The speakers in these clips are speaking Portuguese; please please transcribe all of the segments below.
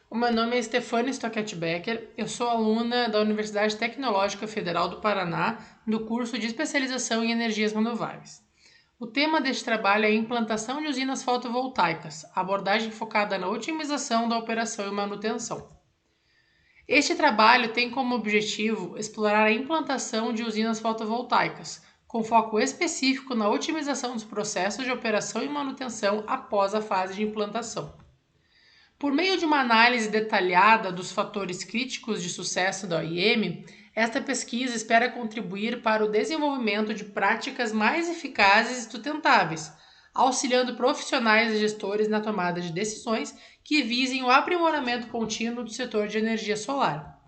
O meu nome é Stefane Stockett-Becker, eu sou aluna da Universidade Tecnológica Federal do Paraná, do curso de especialização em energias renováveis. O tema deste trabalho é a implantação de usinas fotovoltaicas, abordagem focada na otimização da operação e manutenção. Este trabalho tem como objetivo explorar a implantação de usinas fotovoltaicas, com foco específico na otimização dos processos de operação e manutenção após a fase de implantação. Por meio de uma análise detalhada dos fatores críticos de sucesso da OIM, esta pesquisa espera contribuir para o desenvolvimento de práticas mais eficazes e sustentáveis, auxiliando profissionais e gestores na tomada de decisões que visem o aprimoramento contínuo do setor de energia solar.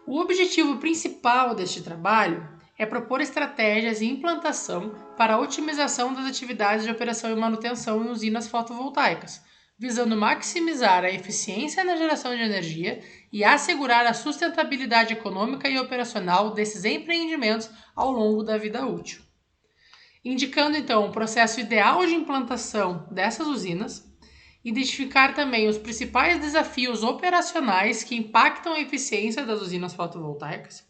O objetivo principal deste trabalho é propor estratégias e implantação para a otimização das atividades de operação e manutenção em usinas fotovoltaicas, visando maximizar a eficiência na geração de energia e assegurar a sustentabilidade econômica e operacional desses empreendimentos ao longo da vida útil. Indicando então o processo ideal de implantação dessas usinas, identificar também os principais desafios operacionais que impactam a eficiência das usinas fotovoltaicas,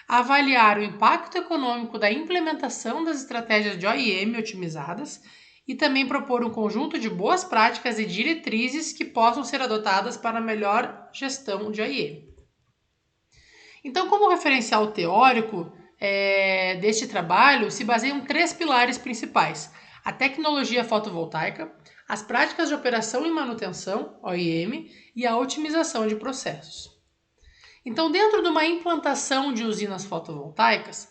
avaliar o impacto econômico da implementação das estratégias de OIM otimizadas e também propor um conjunto de boas práticas e diretrizes que possam ser adotadas para a melhor gestão de OIM. Então, como referencial teórico deste trabalho, se baseiam 3 pilares principais: a tecnologia fotovoltaica, as práticas de operação e manutenção, OIM, e a otimização de processos. Então, dentro de uma implantação de usinas fotovoltaicas,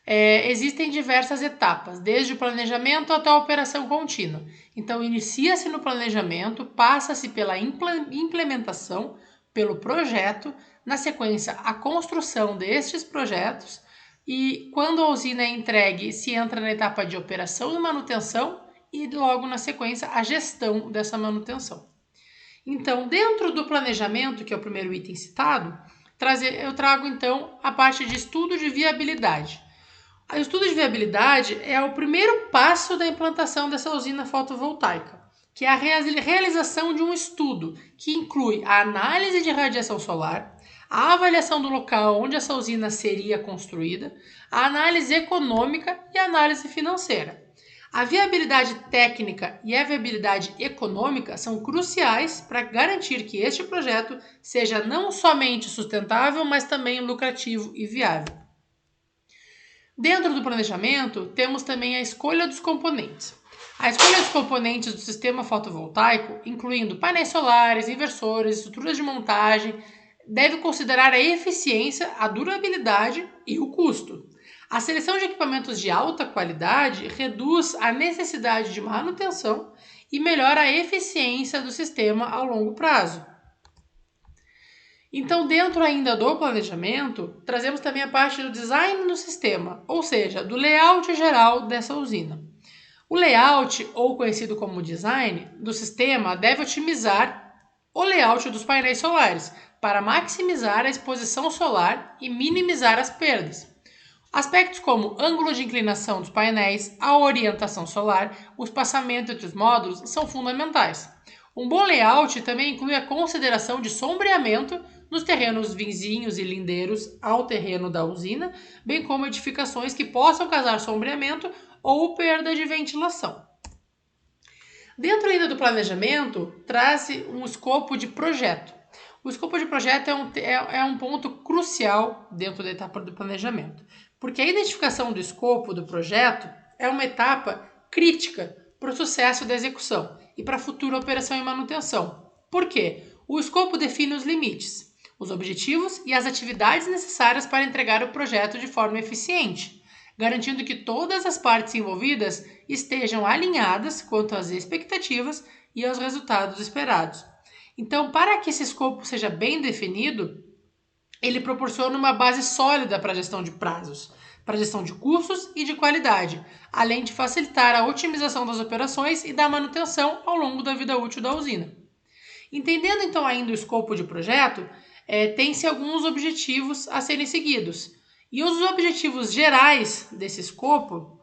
existem diversas etapas, desde o planejamento até a operação contínua. Então, inicia-se no planejamento, passa-se pela implementação, pelo projeto, na sequência, a construção destes projetos e, quando a usina é entregue, se entra na etapa de operação e manutenção e, logo na sequência, a gestão dessa manutenção. Então, dentro do planejamento, que é o primeiro item citado, eu trago então a parte de estudo de viabilidade. O estudo de viabilidade é o primeiro passo da implantação dessa usina fotovoltaica, que é a realização de um estudo que inclui a análise de radiação solar, a avaliação do local onde essa usina seria construída, a análise econômica e a análise financeira. A viabilidade técnica e a viabilidade econômica são cruciais para garantir que este projeto seja não somente sustentável, mas também lucrativo e viável. Dentro do planejamento, temos também a escolha dos componentes. A escolha dos componentes do sistema fotovoltaico, incluindo painéis solares, inversores, estruturas de montagem, deve considerar a eficiência, a durabilidade e o custo. A seleção de equipamentos de alta qualidade reduz a necessidade de manutenção e melhora a eficiência do sistema ao longo prazo. Então, dentro ainda do planejamento, trazemos também a parte do design do sistema, ou seja, do layout geral dessa usina. O layout, ou conhecido como design, do sistema deve otimizar o layout dos painéis solares para maximizar a exposição solar e minimizar as perdas. Aspectos como ângulo de inclinação dos painéis, a orientação solar, o espaçamento entre os módulos são fundamentais. Um bom layout também inclui a consideração de sombreamento nos terrenos vizinhos e lindeiros ao terreno da usina, bem como edificações que possam causar sombreamento ou perda de ventilação. Dentro ainda do planejamento, traz-se um escopo de projeto. O escopo de projeto é um ponto crucial dentro da etapa do planejamento, porque a identificação do escopo do projeto é uma etapa crítica para o sucesso da execução e para a futura operação e manutenção. Por quê? O escopo define os limites, os objetivos e as atividades necessárias para entregar o projeto de forma eficiente, garantindo que todas as partes envolvidas estejam alinhadas quanto às expectativas e aos resultados esperados. Então, para que esse escopo seja bem definido, ele proporciona uma base sólida para a gestão de prazos, para a gestão de custos e de qualidade, além de facilitar a otimização das operações e da manutenção ao longo da vida útil da usina. Entendendo então ainda o escopo de projeto, tem-se alguns objetivos a serem seguidos. E os objetivos gerais desse escopo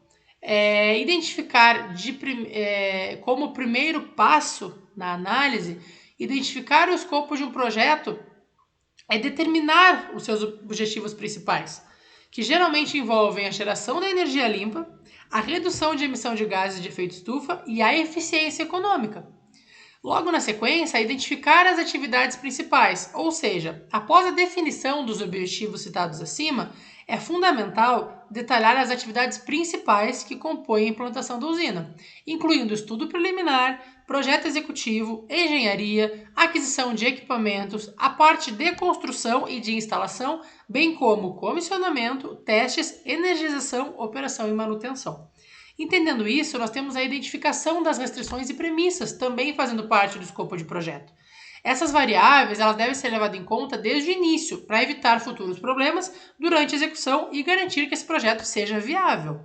identificar como primeiro passo na análise Identificar o escopo de um projeto é determinar os seus objetivos principais, que geralmente envolvem a geração da energia limpa, a redução de emissão de gases de efeito estufa e a eficiência econômica. Logo na sequência, identificar as atividades principais, ou seja, após a definição dos objetivos citados acima, é fundamental detalhar as atividades principais que compõem a implantação da usina, incluindo estudo preliminar, projeto executivo, engenharia, aquisição de equipamentos, a parte de construção e de instalação, bem como comissionamento, testes, energização, operação e manutenção. Entendendo isso, nós temos a identificação das restrições e premissas, também fazendo parte do escopo de projeto. Essas variáveis elas devem ser levadas em conta desde o início, para evitar futuros problemas durante a execução e garantir que esse projeto seja viável.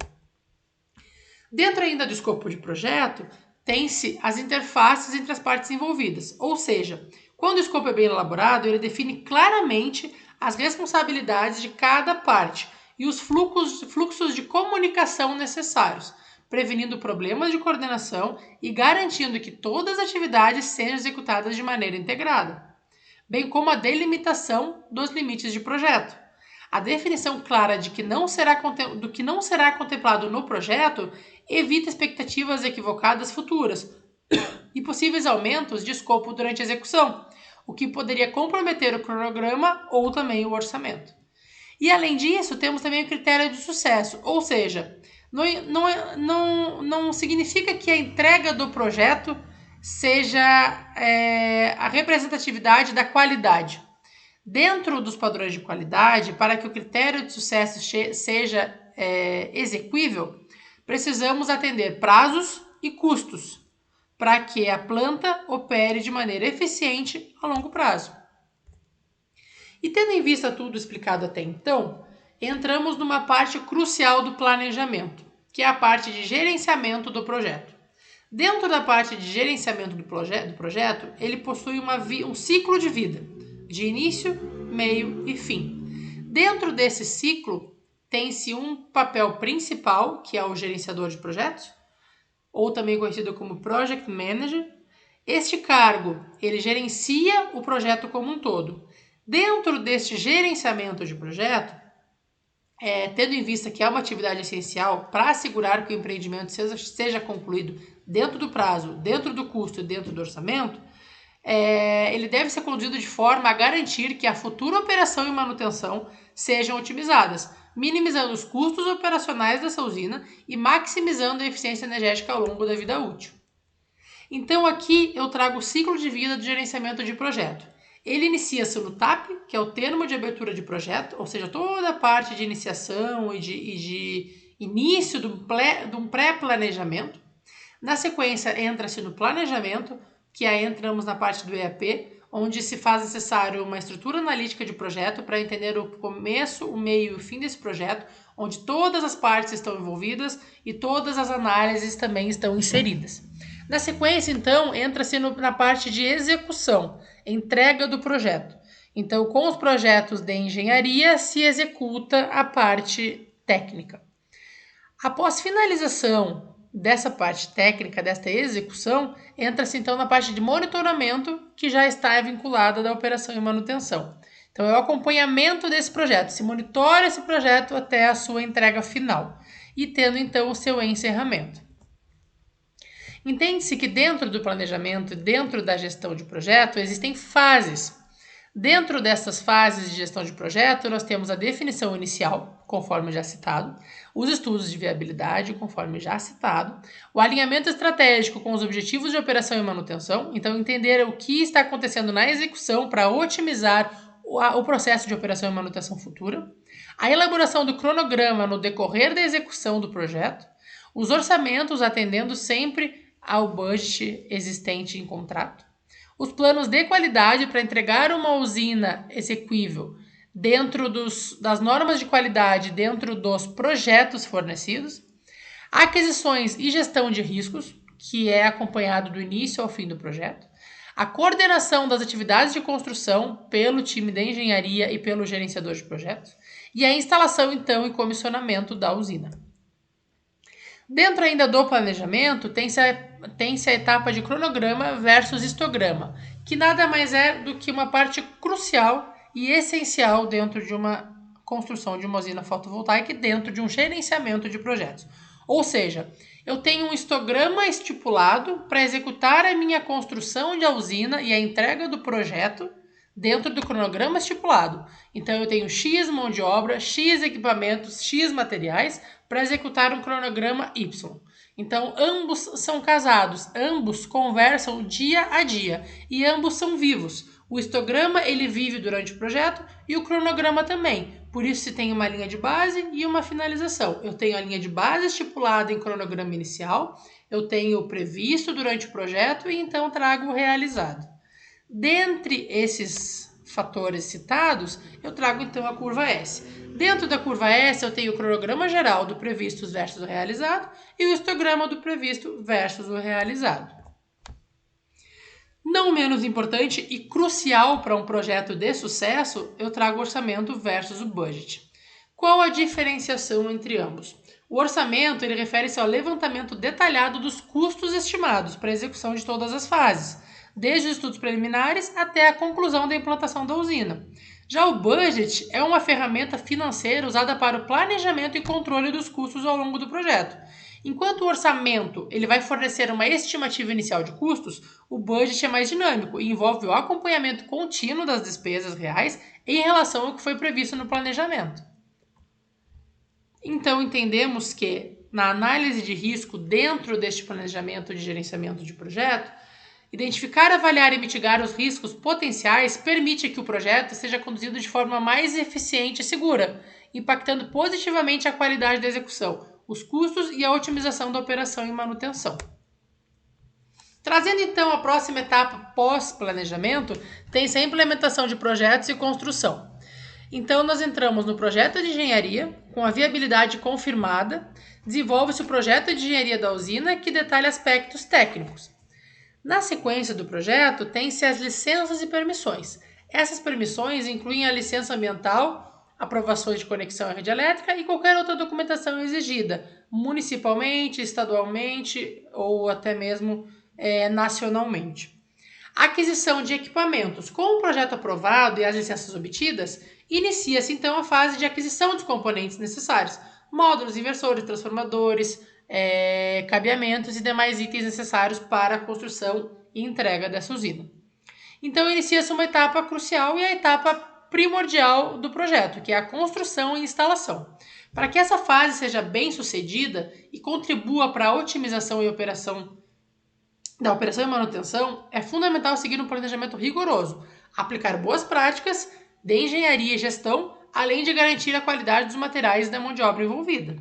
Dentro ainda do escopo de projeto, tem-se as interfaces entre as partes envolvidas, ou seja, quando o escopo é bem elaborado, ele define claramente as responsabilidades de cada parte e os fluxos de comunicação necessários, prevenindo problemas de coordenação e garantindo que todas as atividades sejam executadas de maneira integrada, bem como a delimitação dos limites de projeto. A definição clara do que não será contemplado no projeto evita expectativas equivocadas futuras e possíveis aumentos de escopo durante a execução, o que poderia comprometer o cronograma ou também o orçamento. E além disso, temos também o critério de sucesso, ou seja, não significa que a entrega do projeto seja a representatividade da qualidade. Dentro dos padrões de qualidade, para que o critério de sucesso seja exequível, precisamos atender prazos e custos para que a planta opere de maneira eficiente a longo prazo. E tendo em vista tudo explicado até então, entramos numa parte crucial do planejamento, que é a parte de gerenciamento do projeto. Dentro da parte de gerenciamento do projeto, ele possui um ciclo de vida, de início, meio e fim. Dentro desse ciclo, tem-se um papel principal, que é o gerenciador de projetos, ou também conhecido como Project Manager. Este cargo, ele gerencia o projeto como um todo. Dentro deste gerenciamento de projeto, tendo em vista que é uma atividade essencial para assegurar que o empreendimento seja concluído dentro do prazo, dentro do custo e dentro do orçamento, ele deve ser conduzido de forma a garantir que a futura operação e manutenção sejam otimizadas, minimizando os custos operacionais dessa usina e maximizando a eficiência energética ao longo da vida útil. Então aqui eu trago o ciclo de vida do gerenciamento de projeto. Ele inicia-se no TAP, que é o termo de abertura de projeto, ou seja, toda a parte de iniciação e de início de um pré-planejamento. Na sequência, entra-se no planejamento, que aí entramos na parte do EAP, onde se faz necessário uma estrutura analítica de projeto para entender o começo, o meio e o fim desse projeto, onde todas as partes estão envolvidas e todas as análises também estão inseridas. Na sequência, então, entra-se na parte de execução, entrega do projeto. Então, com os projetos de engenharia, se executa a parte técnica. Após finalização dessa parte técnica, desta execução, entra-se então na parte de monitoramento, que já está vinculada da operação e manutenção. Então, é o acompanhamento desse projeto, se monitora esse projeto até a sua entrega final e tendo então o seu encerramento. Entende-se que dentro do planejamento e dentro da gestão de projeto existem fases. Dentro dessas fases de gestão de projeto, nós temos a definição inicial, conforme já citado, os estudos de viabilidade, conforme já citado, o alinhamento estratégico com os objetivos de operação e manutenção, então entender o que está acontecendo na execução para otimizar o processo de operação e manutenção futura, a elaboração do cronograma no decorrer da execução do projeto, os orçamentos atendendo sempre ao budget existente em contrato, os planos de qualidade para entregar uma usina exequível dentro das normas de qualidade, dentro dos projetos fornecidos, aquisições e gestão de riscos, que é acompanhado do início ao fim do projeto, a coordenação das atividades de construção pelo time de engenharia e pelo gerenciador de projetos, e a instalação, então, e comissionamento da usina. Dentro ainda do planejamento, tem-se a etapa de cronograma versus histograma, que nada mais é do que uma parte crucial e essencial dentro de uma construção de uma usina fotovoltaica e dentro de um gerenciamento de projetos. Ou seja, eu tenho um histograma estipulado para executar a minha construção de usina e a entrega do projeto dentro do cronograma estipulado. Então eu tenho X mão de obra, X equipamentos, X materiais para executar um cronograma Y. Então ambos são casados, ambos conversam dia a dia e ambos são vivos. O histograma ele vive durante o projeto e o cronograma também. Por isso se tem uma linha de base e uma finalização. Eu tenho a linha de base estipulada em cronograma inicial, eu tenho o previsto durante o projeto e então trago o realizado. Dentre esses fatores citados, eu trago então a curva S. Dentro da curva S, eu tenho o cronograma geral do previsto versus o realizado e o histograma do previsto versus o realizado. Não menos importante e crucial para um projeto de sucesso, eu trago o orçamento versus o budget. Qual a diferenciação entre ambos? O orçamento ele refere-se ao levantamento detalhado dos custos estimados para a execução de todas as fases, desde os estudos preliminares até a conclusão da implantação da usina. Já o budget é uma ferramenta financeira usada para o planejamento e controle dos custos ao longo do projeto. Enquanto o orçamento ele vai fornecer uma estimativa inicial de custos, o budget é mais dinâmico e envolve o acompanhamento contínuo das despesas reais em relação ao que foi previsto no planejamento. Então entendemos que, na análise de risco dentro deste planejamento de gerenciamento de projeto, identificar, avaliar e mitigar os riscos potenciais permite que o projeto seja conduzido de forma mais eficiente e segura, impactando positivamente a qualidade da execução, os custos e a otimização da operação e manutenção. Trazendo então a próxima etapa pós-planejamento, tem-se a implementação de projetos e construção. Então nós entramos no projeto de engenharia, com a viabilidade confirmada, desenvolve-se o projeto de engenharia da usina que detalha aspectos técnicos. Na sequência do projeto, tem-se as licenças e permissões. Essas permissões incluem a licença ambiental, aprovações de conexão à rede elétrica e qualquer outra documentação exigida, municipalmente, estadualmente ou até mesmo nacionalmente. A aquisição de equipamentos. Com o projeto aprovado e as licenças obtidas, inicia-se então a fase de aquisição dos componentes necessários, módulos, inversores, transformadores, cabeamentos e demais itens necessários para a construção e entrega dessa usina. Então inicia-se uma etapa crucial e a etapa primordial do projeto, que é a construção e instalação. Para que essa fase seja bem sucedida e contribua para a otimização e operação e manutenção, é fundamental seguir um planejamento rigoroso, aplicar boas práticas de engenharia e gestão, além de garantir a qualidade dos materiais e da mão de obra envolvida.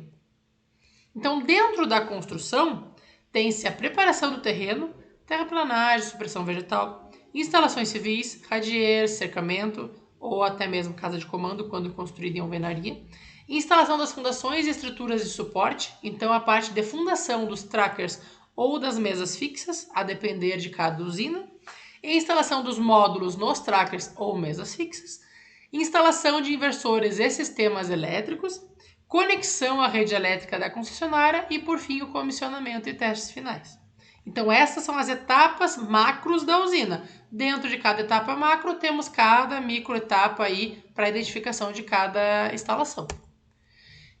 Então, dentro da construção, tem-se a preparação do terreno, terraplanagem, supressão vegetal, instalações civis, radier, cercamento ou até mesmo casa de comando quando construída em alvenaria, instalação das fundações e estruturas de suporte, então a parte de fundação dos trackers ou das mesas fixas, a depender de cada usina, e instalação dos módulos nos trackers ou mesas fixas, instalação de inversores e sistemas elétricos, conexão à rede elétrica da concessionária e, por fim, o comissionamento e testes finais. Então, essas são as etapas macros da usina. Dentro de cada etapa macro, temos cada microetapa aí para a identificação de cada instalação.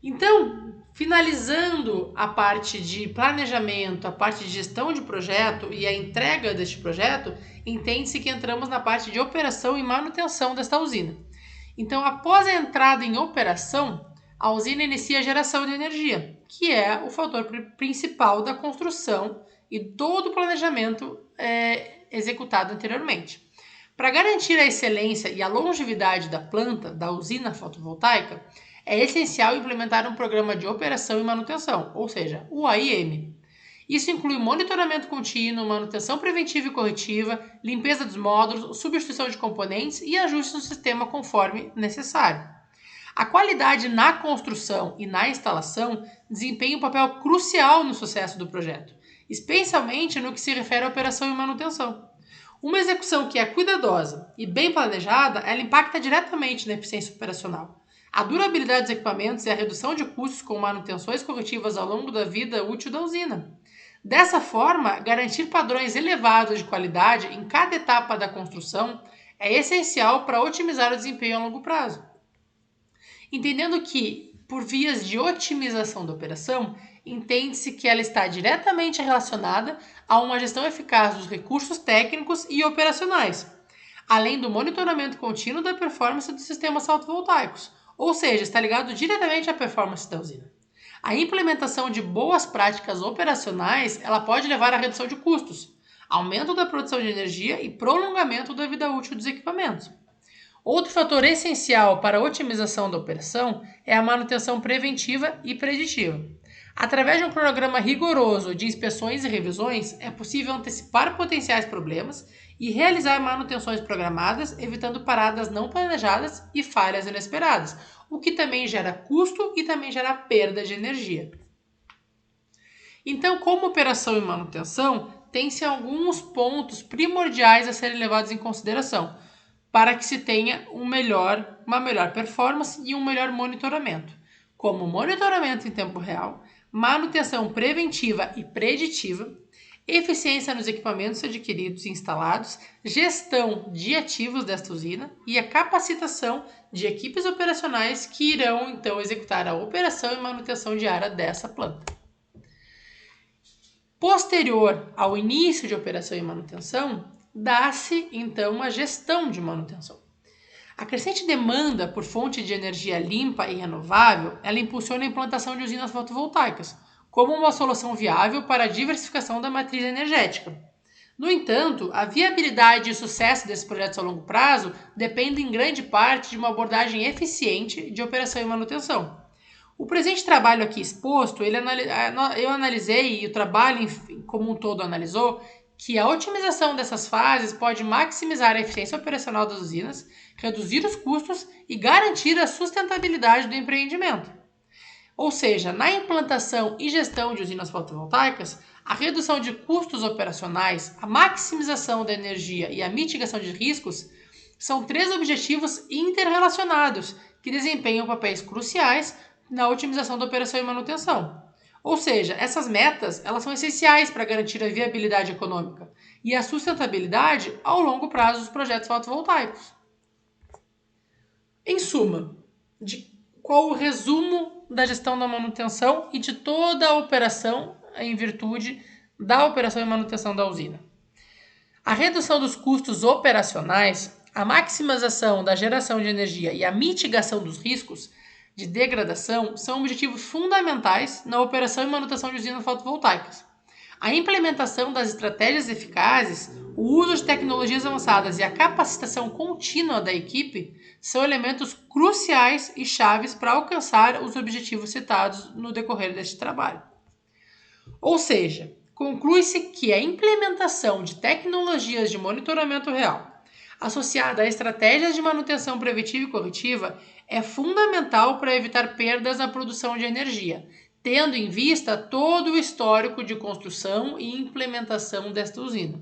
Então, finalizando a parte de planejamento, a parte de gestão de projeto e a entrega deste projeto, entende-se que entramos na parte de operação e manutenção desta usina. Então, após a entrada em operação, a usina inicia a geração de energia, que é o fator principal da construção e todo o planejamento executado anteriormente. Para garantir a excelência e a longevidade da planta, da usina fotovoltaica, é essencial implementar um programa de operação e manutenção, ou seja, o AIM. Isso inclui monitoramento contínuo, manutenção preventiva e corretiva, limpeza dos módulos, substituição de componentes e ajustes no sistema conforme necessário. A qualidade na construção e na instalação desempenha um papel crucial no sucesso do projeto, especialmente no que se refere à operação e manutenção. Uma execução que é cuidadosa e bem planejada, ela impacta diretamente na eficiência operacional. a durabilidade dos equipamentos e a redução de custos com manutenções corretivas ao longo da vida útil da usina. Dessa forma, garantir padrões elevados de qualidade em cada etapa da construção é essencial para otimizar o desempenho a longo prazo. Entendendo que, por vias de otimização da operação, entende-se que ela está diretamente relacionada a uma gestão eficaz dos recursos técnicos e operacionais, além do monitoramento contínuo da performance dos sistemas fotovoltaicos, ou seja, está ligado diretamente à performance da usina. A implementação de boas práticas operacionais, ela pode levar à redução de custos, aumento da produção de energia e prolongamento da vida útil dos equipamentos. Outro fator essencial para a otimização da operação é a manutenção preventiva e preditiva. Através de um cronograma rigoroso de inspeções e revisões, é possível antecipar potenciais problemas e realizar manutenções programadas, evitando paradas não planejadas e falhas inesperadas, o que também gera custo e também gera perda de energia. Então, como operação e manutenção, tem-se alguns pontos primordiais a serem levados em consideração para que se tenha uma melhor performance e um melhor monitoramento, como monitoramento em tempo real, manutenção preventiva e preditiva, eficiência nos equipamentos adquiridos e instalados, gestão de ativos desta usina e a capacitação de equipes operacionais que irão então executar a operação e manutenção diária dessa planta. Posterior ao início de operação e manutenção, dá-se então a gestão de manutenção. A crescente demanda por fonte de energia limpa e renovável, ela impulsiona a implantação de usinas fotovoltaicas, como uma solução viável para a diversificação da matriz energética. No entanto, a viabilidade e sucesso desses projetos a longo prazo dependem em grande parte de uma abordagem eficiente de operação e manutenção. O presente trabalho aqui exposto, eu analisei e o trabalho como um todo analisou que a otimização dessas fases pode maximizar a eficiência operacional das usinas, reduzir os custos e garantir a sustentabilidade do empreendimento. Ou seja, na implantação e gestão de usinas fotovoltaicas, a redução de custos operacionais, a maximização da energia e a mitigação de riscos são três objetivos interrelacionados que desempenham papéis cruciais na otimização da operação e manutenção. Ou seja, essas metas elas são essenciais para garantir a viabilidade econômica e a sustentabilidade ao longo prazo dos projetos fotovoltaicos. Em suma, qual o resumo da gestão da manutenção e de toda a operação em virtude da operação e manutenção da usina? A redução dos custos operacionais, a maximização da geração de energia e a mitigação dos riscos de degradação são objetivos fundamentais na operação e manutenção de usinas fotovoltaicas. A implementação das estratégias eficazes, o uso de tecnologias avançadas e a capacitação contínua da equipe são elementos cruciais e chaves para alcançar os objetivos citados no decorrer deste trabalho. Ou seja, conclui-se que a implementação de tecnologias de monitoramento real, associada a estratégias de manutenção preventiva e corretiva, é fundamental para evitar perdas na produção de energia, tendo em vista todo o histórico de construção e implementação desta usina.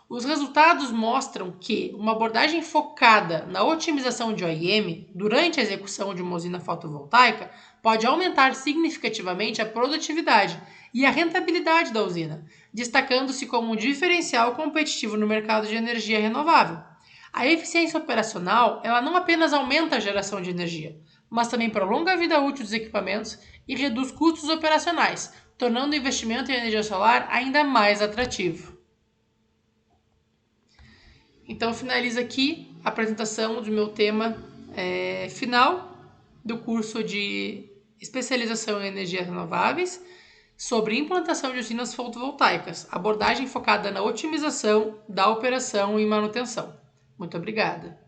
Os resultados mostram que uma abordagem focada na otimização de OIM durante a execução de uma usina fotovoltaica pode aumentar significativamente a produtividade e a rentabilidade da usina, destacando-se como um diferencial competitivo no mercado de energia renovável. A eficiência operacional, ela não apenas aumenta a geração de energia, mas também prolonga a vida útil dos equipamentos e reduz custos operacionais, tornando o investimento em energia solar ainda mais atrativo. Então, finaliza aqui a apresentação do meu tema final do curso de especialização em energias renováveis sobre implantação de usinas fotovoltaicas, abordagem focada na otimização da operação e manutenção. Muito obrigada.